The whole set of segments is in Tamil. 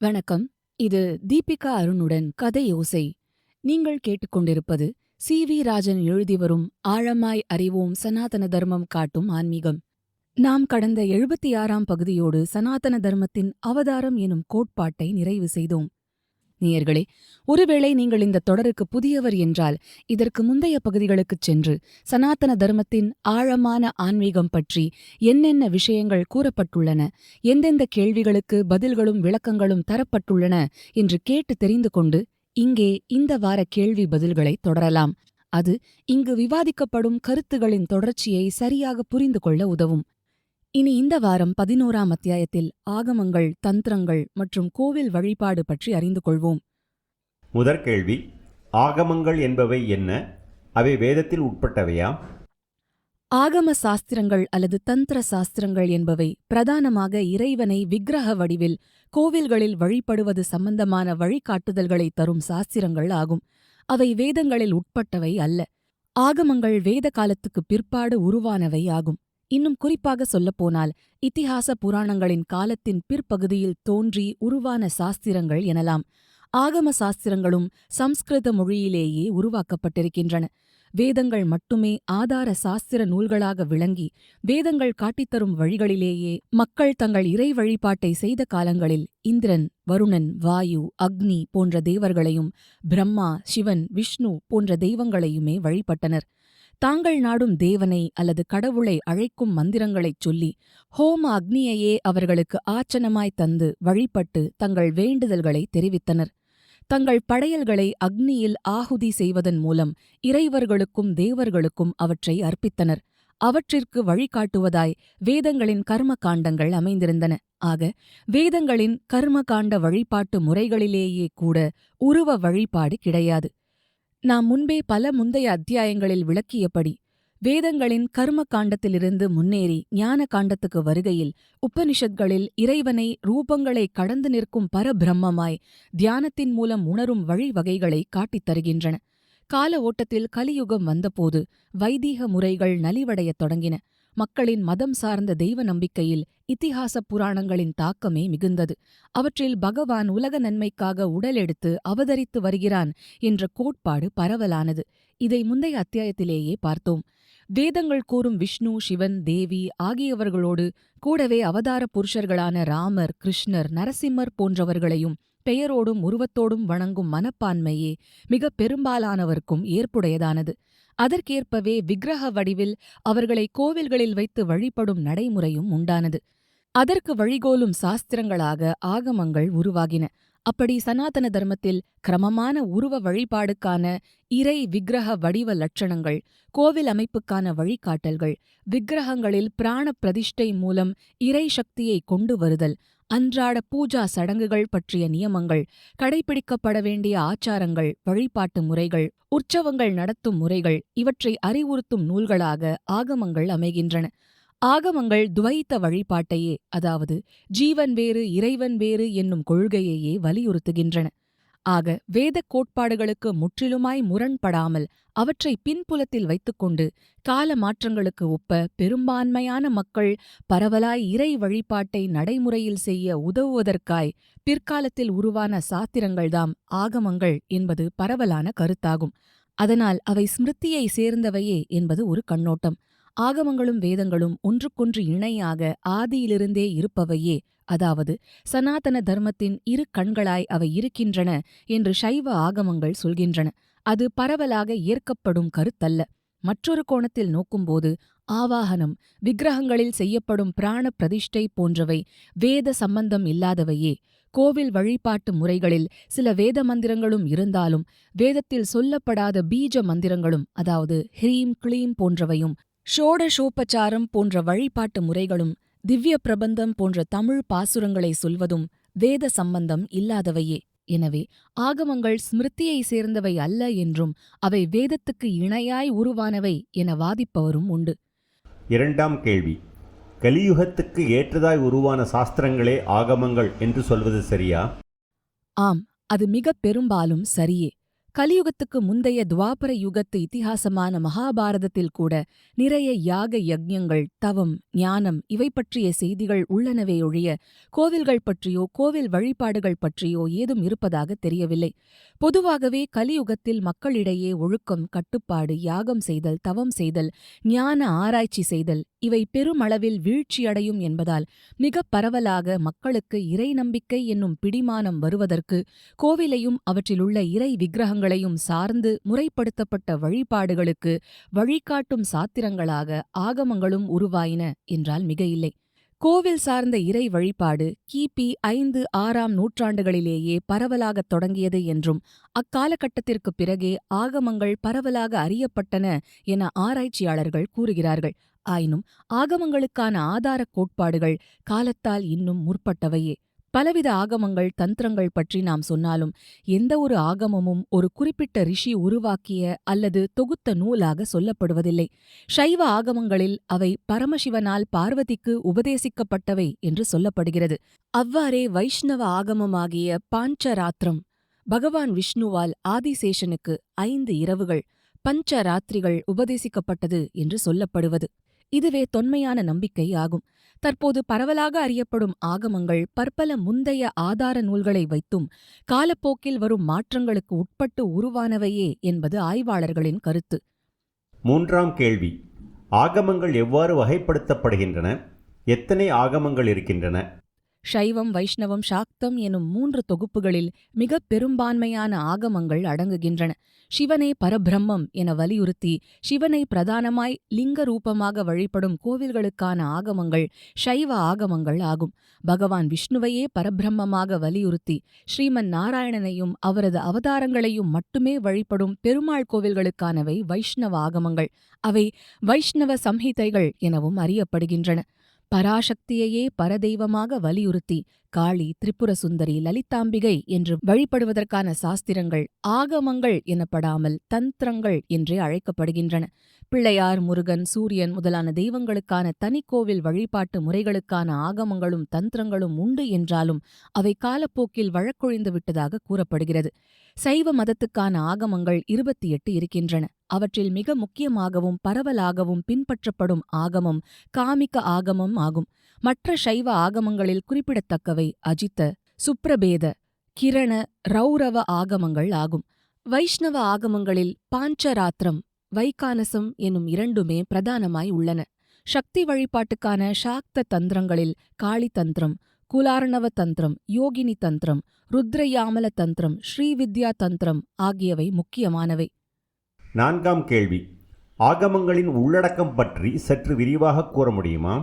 வணக்கம். இது தீபிகா அருணுடன் கதையோசை. நீங்கள் கேட்டுக்கொண்டிருப்பது சி.வி. ராஜன் எழுதி வரும் ஆழமாய் அறிவோம் சனாதன தர்மம் காட்டும் ஆன்மீகம். நாம் கடந்த 76ஆம் பகுதியோடு சனாதன தர்மத்தின் அவதாரம் எனும் கோட்பாட்டை நிறைவு செய்தோம். நேயர்களே, ஒருவேளை நீங்கள் இந்த தொடருக்கு புதியவர் என்றால் இதற்கு முந்தைய பகுதிகளுக்குச் சென்று சனாதன தர்மத்தின் ஆழமான ஆன்மீகம் பற்றி என்னென்ன விஷயங்கள் கூறப்பட்டுள்ளன, எந்தெந்த கேள்விகளுக்கு பதில்களும் விளக்கங்களும் தரப்பட்டுள்ளன என்று கேட்டு தெரிந்து கொண்டு இங்கே இந்த வார கேள்வி பதில்களை தொடரலாம். அது இங்கு விவாதிக்கப்படும் கருத்துகளின் தொடர்ச்சியை சரியாக புரிந்து கொள்ள உதவும். இனி இந்த வாரம் 11ஆம் அத்தியாயத்தில் ஆகமங்கள், தந்திரங்கள் மற்றும் கோவில் வழிபாடு பற்றி அறிந்து கொள்வோம். முதற் கேள்வி, ஆகமங்கள் என்பவை என்ன? அவை வேதத்தில் உட்பட்டவையா? ஆகம சாஸ்திரங்கள் அல்லது தந்திர சாஸ்திரங்கள் என்பவை பிரதானமாக இறைவனை விக்கிரக வடிவில் கோவில்களில் வழிபடுவது சம்பந்தமான வழிகாட்டுதல்களை தரும் சாஸ்திரங்கள் ஆகும். அவை வேதங்களில் உட்பட்டவை அல்ல. ஆகமங்கள் வேத காலத்துக்கு பிற்பாடு உருவானவை ஆகும். இன்னும் குறிப்பாக சொல்லப்போனால் இத்திஹாச புராணங்களின் காலத்தின் பிற்பகுதியில் தோன்றி உருவான சாஸ்திரங்கள் எனலாம். ஆகம சாஸ்திரங்களும் சம்ஸ்கிருத மொழியிலேயே உருவாக்கப்பட்டிருக்கின்றன. வேதங்கள் மட்டுமே ஆதார சாஸ்திர நூல்களாக விளங்கி வேதங்கள் காட்டித்தரும் வழிகளிலேயே மக்கள் தங்கள் இறை வழிபாட்டை செய்த காலங்களில் இந்திரன், வருணன், வாயு, அக்னி போன்ற தேவர்களையும் பிரம்மா, சிவன், விஷ்ணு போன்ற தெய்வங்களையுமே வழிபட்டனர். தாங்கள் நாடும் தேவனை அல்லது கடவுளை அழைக்கும் மந்திரங்களைச் சொல்லி ஹோம அக்னியையே அவர்களுக்கு ஆச்சனமாய் தந்து வழிபட்டு தங்கள் வேண்டுதல்களை தெரிவித்தனர். தங்கள் படையல்களை அக்னியில் ஆகுதி செய்வதன் மூலம் இறைவர்களுக்கும் தேவர்களுக்கும் அவற்றை அர்ப்பித்தனர். அவற்றிற்கு வழிகாட்டுவதாய் வேதங்களின் கர்ம காண்டங்கள் அமைந்திருந்தன. ஆக வேதங்களின் கர்மகாண்ட வழிபாட்டு முறைகளிலேயே கூட உருவ வழிபாடு கிடையாது. நாம் முன்பே பல முந்தைய அத்தியாயங்களில் விளக்கியபடி வேதங்களின் கர்ம காண்டத்திலிருந்து முன்னேறி ஞான காண்டத்துக்கு வருகையில் உபனிஷத்களில் இறைவனை ரூபங்களை கடந்து நிற்கும் பரபிரம்மமாய் தியானத்தின் மூலம் உணரும் வழிவகைகளை காட்டித் தருகின்றன. கால ஓட்டத்தில் கலியுகம் வந்தபோது வைதீக முறைகள் நலிவடையத் தொடங்கின. மக்களின் மதம் சார்ந்த தெய்வ நம்பிக்கையில் இத்திஹாச புராணங்களின் தாக்கமே மிகுந்தது. அவற்றில் பகவான் உலக நன்மைக்காக உடலெடுத்து அவதரித்து வருகிறான் என்ற கோட்பாடு பரவலானது. இதை முந்தைய அத்தியாயத்திலேயே பார்த்தோம். வேதங்கள் கூறும் விஷ்ணு, சிவன், தேவி ஆகியவர்களோடு கூடவே அவதார புருஷர்களான ராமர், கிருஷ்ணர், நரசிம்மர் போன்றவர்களையும் பெயரோடும் உருவத்தோடும் வணங்கும் மனப்பான்மையே மிக பெரும்பாலானவர்க்கும் ஏற்புடையதானது. அதற்கேற்பவே விக்கிரக வடிவில் அவர்களை கோவில்களில் வைத்து வழிபடும் நடைமுறையும் உண்டானது. அதற்கு வழிகோலும் சாஸ்திரங்களாக ஆகமங்கள் உருவாகின. அப்படி சனாதன தர்மத்தில் கிரமமான உருவ வழிபாடுக்கான இறை விக்கிரக வடிவ லட்சணங்கள், கோவில் அமைப்புக்கான வழிகாட்டல்கள், விக்கிரகங்களில் பிராண பிரதிஷ்டை மூலம் இறை சக்தியை கொண்டு வருதல், அன்றாட பூஜா சடங்குகள் பற்றிய நியமங்கள், கடைபிடிக்கப்பட வேண்டிய ஆச்சாரங்கள், வழிபாட்டு முறைகள், உற்சவங்கள் நடத்தும் முறைகள் இவற்றை அறிவுறுத்தும் நூல்களாக ஆகமங்கள் அமைகின்றன. ஆகமங்கள் துவைத்த வழிபாட்டையே, அதாவது ஜீவன் வேறு இறைவன் வேறு என்னும் கொள்கையையே வலியுறுத்துகின்றன. ஆக வேதக் கோட்பாடுகளுக்கு முற்றிலுமாய் முரண்படாமல் அவற்றை பின்புலத்தில் வைத்துக்கொண்டு கால மாற்றங்களுக்கு ஒப்ப பெரும்பான்மையான மக்கள் பரவலாய் இறை வழிபாட்டை நடைமுறையில் செய்ய உதவுவதற்காய் பிற்காலத்தில் உருவான சாத்திரங்கள்தாம் ஆகமங்கள் என்பது பரவலான கருத்தாகும். அதனால் அவை ஸ்மிருதியை சேர்ந்தவையே என்பது ஒரு கண்ணோட்டம். ஆகமங்களும் வேதங்களும் ஒன்றுக்கொன்று இணையாக ஆதியிலிருந்தே இருப்பவையே, அதாவது சனாதன தர்மத்தின் இரு கண்களாய் அவை இருக்கின்றன என்று சைவ ஆகமங்கள் சொல்கின்றன. அது பரவலாக ஏற்கப்படும் கருத்தல்ல. மற்றொரு கோணத்தில் நோக்கும்போது ஆவாகனம், விக்கிரகங்களில் செய்யப்படும் பிராண பிரதிஷ்டை போன்றவை வேத சம்பந்தம் இல்லாதவையே. கோவில் வழிபாட்டு முறைகளில் சில வேத மந்திரங்களும் இருந்தாலும் வேதத்தில் சொல்லப்படாத பீஜ மந்திரங்களும், அதாவது ஹ்ரீம் க்ளீம் போன்றவையும், ஷோடஷோபச்சாரம் போன்ற வழிபாட்டு முறைகளும், திவ்ய பிரபந்தம் போன்ற தமிழ் பாசுரங்களை சொல்வதும் வேத சம்பந்தம் இல்லாதவையே. எனவே ஆகமங்கள் ஸ்மிருதியை சேர்ந்தவை அல்ல என்றும் அவை வேதத்துக்கு இணையாய் உருவானவை என வாதிப்பவரும் உண்டு. இரண்டாம் கேள்வி, கலியுகத்துக்கு ஏற்றதாய் உருவான சாஸ்திரங்களே ஆகமங்கள் என்று சொல்வது சரியா? ஆம், அது மிக பெரும்பாலும் சரியே. கலியுகத்துக்கு முந்தைய துவாபர யுகத்து இதிகாசமான மகாபாரதத்தில் கூட நிறைய யாக யக்ஞங்கள், தவம், ஞானம் இவை பற்றிய செய்திகள் உள்ளனவேயொழிய கோவில்கள் பற்றியோ கோவில் வழிபாடுகள் பற்றியோ ஏதும் இருப்பதாக தெரியவில்லை. பொதுவாகவே கலியுகத்தில் மக்களிடையே ஒழுக்கம், கட்டுப்பாடு, யாகம் செய்தல், தவம் செய்தல், ஞான ஆராய்ச்சி செய்தல் இவை பெருமளவில் வீழ்ச்சியடையும் என்பதால் மிகப் பரவலாக மக்களுக்கு இறை நம்பிக்கை என்னும் பிடிமானம் வருவதற்கு கோவிலையும் அவற்றிலுள்ள இறை விக்கிரகங்களையும் சார்ந்து முறைப்படுத்தப்பட்ட வழிபாடுகளுக்கு வழிகாட்டும் சாத்திரங்களாக ஆகமங்களும் உருவாயின என்றால் மிக இல்லை. கோவில் சார்ந்த இறை வழிபாடு கிபி 5-6ஆம் நூற்றாண்டுகளிலேயே பரவலாகத் தொடங்கியது என்றும் அக்காலகட்டத்திற்குப் பிறகே ஆகமங்கள் பரவலாக அறியப்பட்டன என ஆராய்ச்சியாளர்கள் கூறுகிறார்கள். ஆயினும் ஆகமங்களுக்கான ஆதாரக் கோட்பாடுகள் காலத்தால் இன்னும் முற்பட்டவையே. பலவித ஆகமங்கள், தந்திரங்கள் பற்றி நாம் சொன்னாலும் எந்த ஒரு ஆகமமும் ஒரு குறிப்பிட்ட ரிஷி உருவாக்கிய அல்லது தொகுத்த நூலாக சொல்லப்படுவதில்லை. சைவ ஆகமங்களில் அவை பரமசிவனால் பார்வதிக்கு உபதேசிக்கப்பட்டவை என்று சொல்லப்படுகிறது. அவ்வாறே வைஷ்ணவ ஆகமமாகிய பாஞ்சராத்திரம் பகவான் விஷ்ணுவால் ஆதிசேஷனுக்கு 5 இரவுகள், பஞ்சராத்திரிகள் உபதேசிக்கப்பட்டது என்று சொல்லப்படுவது. இதுவே தொன்மையான நம்பிக்கை ஆகும். தற்போது பரவலாக அறியப்படும் ஆகமங்கள் பற்பல முந்தைய ஆதார நூல்களை வைத்தும் காலப்போக்கில் வரும் மாற்றங்களுக்கு உட்பட்டு உருவானவையே என்பது ஆய்வாளர்களின் கருத்து. 3ஆம் கேள்வி. ஆகமங்கள் எவ்வாறு வகைப்படுத்தப்படுகின்றன? எத்தனை ஆகமங்கள் இருக்கின்றன? சைவம், வைஷ்ணவம், சாக்தம் எனும் 3 தொகுப்புகளில் மிகப் பெரும்பான்மையான ஆகமங்கள் அடங்குகின்றன. சிவனே பரபிரம்மம் என வலியுறுத்தி சிவனை பிரதானமாய் லிங்க ரூபமாக வழிபடும் கோவில்களுக்கான ஆகமங்கள் சைவ ஆகமங்கள் ஆகும். பகவான் விஷ்ணுவையே பரபிரம்மமாக வலியுறுத்தி ஸ்ரீமன் நாராயணனையும் அவரது அவதாரங்களையும் மட்டுமே வழிபடும் பெருமாள் கோவில்களுக்கானவை வைஷ்ணவ ஆகமங்கள். அவை வைஷ்ணவ சம்ஹிதைகள் எனவும் அறியப்படுகின்றன. பராசக்தியையே பரதெய்வமாக வலியுறுத்தி காளி, திரிபுர சுந்தரி, லலிதாம்பிகை என்று வழிபடுவதற்கான சாஸ்திரங்கள் ஆகமங்கள் எனப்படாமல் தந்திரங்கள் என்றே அழைக்கப்படுகின்றன. பிள்ளையார், முருகன், சூரியன் முதலான தெய்வங்களுக்கான தனிக்கோவில் வழிபாட்டு முறைகளுக்கான ஆகமங்களும் தந்திரங்களும் உண்டு என்றாலும் அவை காலப்போக்கில் வழக்கொழிந்து விட்டதாக கூறப்படுகிறது. சைவ மதத்துக்கான ஆகமங்கள் 28 இருக்கின்றன. அவற்றில் மிக முக்கியமாகவும் பரவலாகவும் பின்பற்றப்படும் ஆகமம் காமிக ஆகமம் ஆகும். மற்ற சைவ ஆகமங்களில் குறிப்பிடத்தக்கவை அஜித்த, சுப்ரபேத, கிரண, ரௌரவ ஆகமங்கள் ஆகும். வைஷ்ணவ ஆகமங்களில் பாஞ்சராத்திரம், வைகானசம் எனும் 2மே பிரதானமாய் உள்ளன. சக்தி வழிபாட்டுக்கான சாக்த தந்திரங்களில் காளி தந்திரம், குலார்ணவ தந்திரம், யோகினி தந்திரம், ருத்ரயாமல தந்திரம், ஸ்ரீவித்யா தந்திரம் ஆகியவை முக்கியமானவை. 4ஆம் கேள்வி. ஆகமங்களின் உள்ளடக்கம் பற்றி சற்று விரிவாக கூற முடியுமா?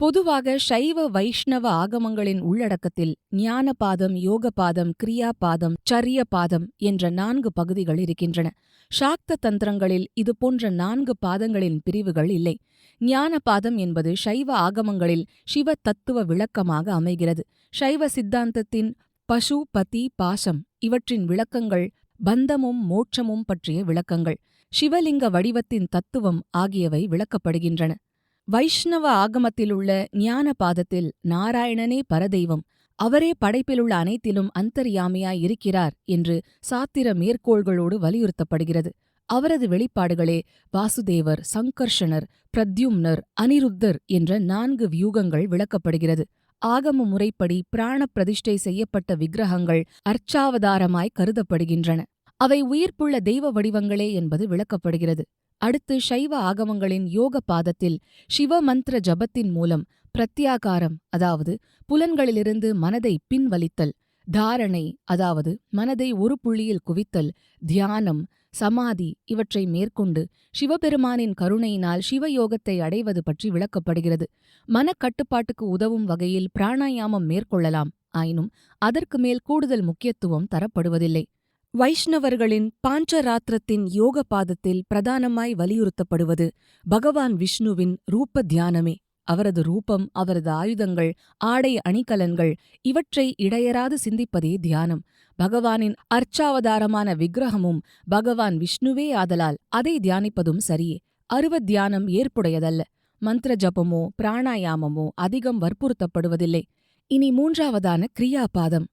பொதுவாக சைவ வைஷ்ணவ ஆகமங்களின் உள்ளடக்கத்தில் ஞானபாதம், யோகபாதம், கிரியாபாதம், சரியபாதம் என்ற 4 பகுதிகள் இருக்கின்றன. சாக்த தந்திரங்களில் இதுபோன்ற 4 பாதங்களின் பிரிவுகள் இல்லை. ஞானபாதம் என்பது சைவ ஆகமங்களில் சிவ தத்துவ விளக்கமாக அமைகிறது. சைவ சித்தாந்தத்தின் பசு, பதி, பாசம் இவற்றின் விளக்கங்கள் பந்தமும் மோட்சமும் பற்றிய விளக்கங்கள், சிவலிங்க வடிவத்தின் தத்துவம் ஆகியவை விளக்கப்படுகின்றன. வைஷ்ணவ ஆகமத்திலுள்ள ஞான பாதத்தில் நாராயணனே பரதெய்வம், அவரே படைப்பிலுள்ள அனைத்திலும் அந்தர்யாமியாய் இருக்கிறார் என்று சாத்திர மேற்கோள்களோடு வலியுறுத்தப்படுகிறது. அவரது வெளிப்பாடுகளே வாசுதேவர், சங்கர்ஷணர், பிரத்யும்னர், அனிருத்தர் என்ற 4 வியூகங்கள் விளக்கப்படுகிறது. ஆகம முறைப்படி பிராண பிரதிஷ்டை செய்யப்பட்ட விக்கிரகங்கள் அர்ச்சாவதாரமாய் கருதப்படுகின்றன. அவை உயிர்ப்புள்ள தெய்வ வடிவங்களே என்பது விளக்கப்படுகிறது. அடுத்து சைவ ஆகமங்களின் யோக பாதத்தில் சிவமந்திர ஜபத்தின் மூலம் பிரத்யாகாரம், அதாவது புலன்களிலிருந்து மனதை பின்வலித்தல், தாரணை, அதாவது மனதை ஒரு புள்ளியில் குவித்தல், தியானம், சமாதி இவற்றை மேற்கொண்டு சிவபெருமானின் கருணையினால் சிவயோகத்தை அடைவது பற்றி விளக்கப்படுகிறது. மனக்கட்டுப்பாட்டுக்கு உதவும் வகையில் பிராணாயாமம் மேற்கொள்ளலாம். ஆயினும் அதற்கு மேல் கூடுதல் முக்கியத்துவம் தரப்படுவதில்லை. வைஷ்ணவர்களின் பாஞ்சராத்திரத்தின் யோக பாதத்தில் பிரதானமாய் வலியுறுத்தப்படுவது பகவான் விஷ்ணுவின் ரூப தியானமே. அவரது ரூபம், அவரது ஆயுதங்கள், ஆடை அணிகலன்கள் இவற்றை இடையராது சிந்திப்பதே தியானம். பகவானின் அர்ச்சாவதாரமான விக்கிரகமும் பகவான் விஷ்ணுவே ஆதலால் அதை தியானிப்பதும் சரியே. அருவத்தியானம் ஏற்புடையதல்ல. மந்திர ஜபமோ பிராணாயாமமோ அதிகம் வற்புறுத்தப்படுவதில்லை. இனி 3ஆவதான கிரியாபாதம்.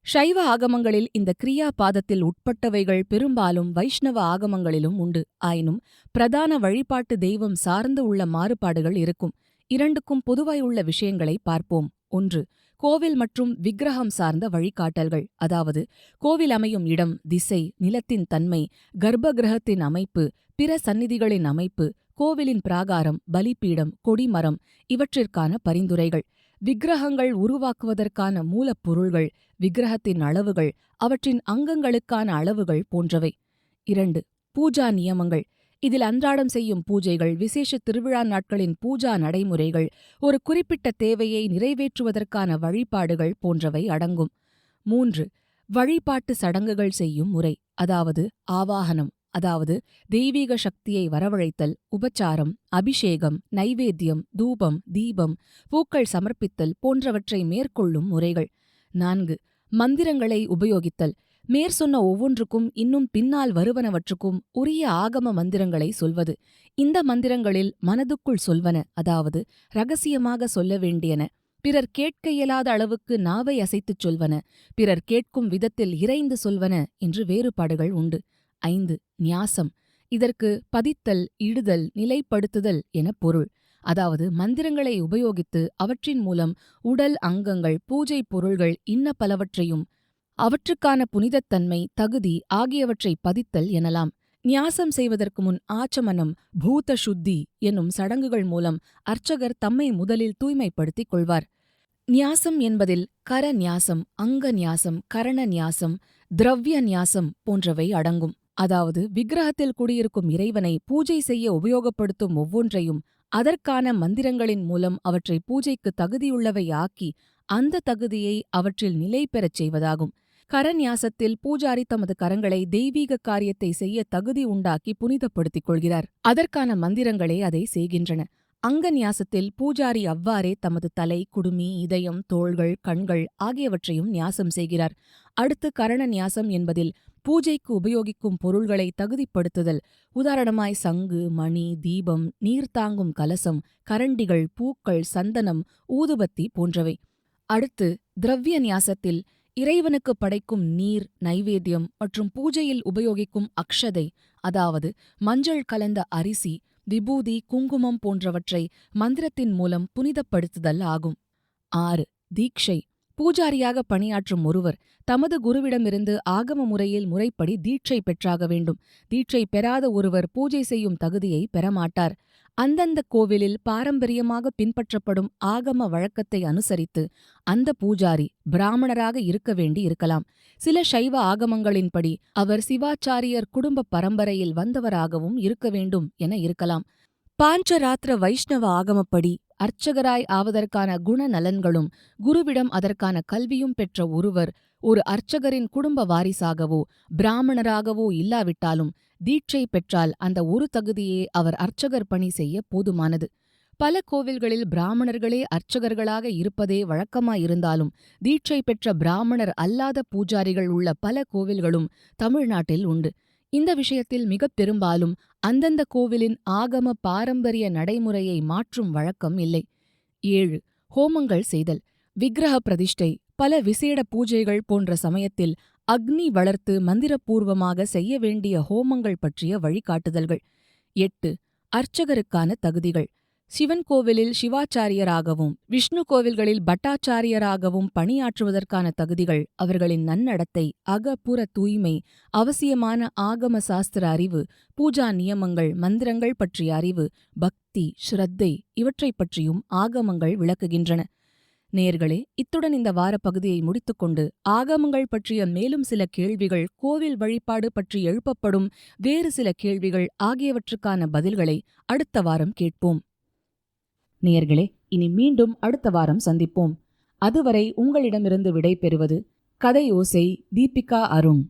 சைவ ஆகமங்களில் இந்த கிரியா பாதத்தில் உட்பட்டவைகள் பெரும்பாலும் வைஷ்ணவ ஆகமங்களிலும் உண்டு. ஆயினும் பிரதான வழிபாட்டு தெய்வம் சார்ந்து உள்ள மாறுபாடுகள் இருக்கும். இரண்டுக்கும் பொதுவாய் உள்ள விஷயங்களை பார்ப்போம். 1. கோவில் மற்றும் விக்கிரகம் சார்ந்த வழிகாட்டல்கள். அதாவது கோவில் அமையும் இடம், திசை, நிலத்தின் தன்மை, கர்ப்ப கிரகத்தின் அமைப்பு, பிற சந்நிதிகளின் அமைப்பு, கோவிலின் பிராகாரம், பலிபீடம், கொடிமரம் இவற்றிற்கான பரிந்துரைகள். விக்கிரகங்கள் உருவாக்குவதற்கான மூலப்பொருள்கள், விக்கிரகத்தின் அளவுகள், அவற்றின் அங்கங்களுக்கான அளவுகள் போன்றவை. 2. பூஜா நியமங்கள். இதில் அன்றாடம் செய்யும் பூஜைகள், விசேஷ திருவிழா நாட்களின் பூஜா நடைமுறைகள், ஒரு குறிப்பிட்ட தேவையை நிறைவேற்றுவதற்கான வழிபாடுகள் போன்றவை அடங்கும். 3. வழிபாட்டு சடங்குகள் செய்யும் முறை. அதாவது ஆவாகனம், அதாவது தெய்வீக சக்தியை வரவழைத்தல், உபச்சாரம், அபிஷேகம், நைவேத்தியம், தூபம், தீபம், பூக்கள் சமர்ப்பித்தல் போன்றவற்றை மேற்கொள்ளும் முறைகள். 4. மந்திரங்களை உபயோகித்தல். மேற்சொன்ன ஒவ்வொன்றுக்கும் இன்னும் பின்னால் வருவனவற்றுக்கும் உரிய ஆகம மந்திரங்களை சொல்வது. இந்த மந்திரங்களில் மனதுக்குள் சொல்வன, அதாவது இரகசியமாக சொல்ல வேண்டியன, பிறர் கேட்க இயலாத அளவுக்கு நாவை அசைத்துச் சொல்வன, பிறர் கேட்கும் விதத்தில் இறைந்து சொல்வன என்று வேறுபாடுகள் உண்டு. 5. நியாசம். இதற்கு பதித்தல், இடுதல், நிலைப்படுத்துதல் என பொருள். அதாவது மந்திரங்களை உபயோகித்து அவற்றின் மூலம் உடல் அங்கங்கள், பூஜை பொருள்கள் இன்ன பலவற்றையும் அவற்றுக்கான புனிதத்தன்மை, தகுதி ஆகியவற்றை பதித்தல் எனலாம். நியாசம் செய்வதற்கு முன் ஆச்சமனம், பூத சுத்தி என்னும் சடங்குகள் மூலம் அர்ச்சகர் தம்மை முதலில் தூய்மைப்படுத்திக் கொள்வார். நியாசம் என்பதில் கர நியாசம், அங்க நியாசம், கரண நியாசம், திரவ்ய நியாசம் போன்றவை அடங்கும். அதாவது விக்கிரகத்தில் குடியிருக்கும் இறைவனை பூஜை செய்ய உபயோகப்படுத்தும் ஒவ்வொன்றையும் அதற்கான மந்திரங்களின் மூலம் அவற்றை பூஜைக்கு தகுதியுள்ளவை ஆக்கி அந்த தகுதியை அவற்றில் நிலை பெறச் செய்வதாகும். கரநியாசத்தில் பூஜாரி தமது கரங்களை தெய்வீக காரியத்தை செய்ய தகுதி உண்டாக்கி புனிதப்படுத்திக் கொள்கிறார். அதற்கான மந்திரங்களே அதை செய்கின்றன. அங்கநியாசத்தில் பூஜாரி அவ்வாறே தமது தலை, குடுமி, இதயம், தோள்கள், கண்கள் ஆகியவற்றையும் நியாசம் செய்கிறார். அடுத்து கரண நியாசம் என்பதில் பூஜைக்கு உபயோகிக்கும் பொருள்களை தகுதிப்படுத்துதல். உதாரணமாய் சங்கு, மணி, தீபம், நீர்த்தாங்கும் கலசம், கரண்டிகள், பூக்கள், சந்தனம், ஊதுபத்தி போன்றவை. அடுத்து திரவ்ய நியாசத்தில் இறைவனுக்கு படைக்கும் நீர், நைவேத்தியம் மற்றும் பூஜையில் உபயோகிக்கும் அக்ஷதை, அதாவது மஞ்சள் கலந்த அரிசி, விபூதி, குங்குமம் போன்றவற்றை மந்திரத்தின் மூலம் புனிதப்படுத்துதல் ஆகும். 6. தீட்சை. பூஜாரியாக பணியாற்றும் ஒருவர் தமது குருவிடமிருந்து ஆகம முறையில் முறைப்படி தீட்சை பெற்றாக வேண்டும். தீட்சை பெறாத ஒருவர் பூஜை செய்யும் தகுதியை பெறமாட்டார். அந்தந்த கோவிலில் பாரம்பரியமாக பின்பற்றப்படும் ஆகம வழக்கத்தை அனுசரித்து அந்த பூஜாரி பிராமணராக இருக்க வேண்டி இருக்கலாம். சில சைவ ஆகமங்களின்படி அவர் சிவாச்சாரியர் குடும்ப பரம்பரையில் வந்தவராகவும் இருக்க வேண்டும் என இருக்கலாம். பாஞ்சராத்திர வைஷ்ணவ ஆகமப்படி அர்ச்சகராய் ஆவதற்கான குணநலன்களும் குருவிடம் அதற்கான கல்வியும் பெற்ற ஒருவர் ஒரு அர்ச்சகரின் குடும்ப வாரிசாகவோ பிராமணராகவோ இல்லாவிட்டாலும் தீட்சை பெற்றால் அந்த ஒரு தகுதியே அவர் அர்ச்சகர் பணி செய்ய போதுமானது. பல கோவில்களில் பிராமணர்களே அர்ச்சகர்களாக இருப்பதே வழக்கமாயிருந்தாலும் தீட்சை பெற்ற பிராமணர் அல்லாத பூஜாரிகள் உள்ள பல கோவில்களும் தமிழ்நாட்டில் உண்டு. இந்த விஷயத்தில் மிகப் பெரும்பாலும் அந்தந்த கோவிலின் ஆகம பாரம்பரிய நடைமுறையை மாற்றும் வழக்கம் இல்லை. 7. ஹோமங்கள் செய்தல். விக்கிரக பிரதிஷ்டை, பல விசேட பூஜைகள் போன்ற சமயத்தில் அக்னி வளர்த்து மந்திரபூர்வமாக செய்ய வேண்டிய ஹோமங்கள் பற்றிய வழிகாட்டுதல்கள். 8. அர்ச்சகருக்கான தகுதிகள். சிவன் கோவிலில் சிவாச்சாரியராகவும் விஷ்ணு கோவில்களில் பட்டாச்சாரியராகவும் பணியாற்றுவதற்கான தகுதிகள், அவர்களின் நன்னடத்தை, அகப்புற தூய்மை, அவசியமான ஆகம சாஸ்திர அறிவு, பூஜா நியமங்கள், மந்திரங்கள் பற்றிய அறிவு, பக்தி, ஸ்ரத்தை இவற்றைப் பற்றியும் ஆகமங்கள் விளக்குகின்றன. நேயர்களே, இத்துடன் இந்த வார பகுதியை முடித்துக்கொண்டு ஆகமங்கள் பற்றிய மேலும் சில கேள்விகள், கோவில் வழிபாடு பற்றி எழுப்பப்படும் வேறு சில கேள்விகள் ஆகியவற்றுக்கான பதில்களை அடுத்த வாரம் கேட்போம். நேயர்களே, இனி மீண்டும் அடுத்த வாரம் சந்திப்போம். அதுவரை உங்களிடமிருந்து விடை பெறுவது கதையோசை தீபிகா அருண்.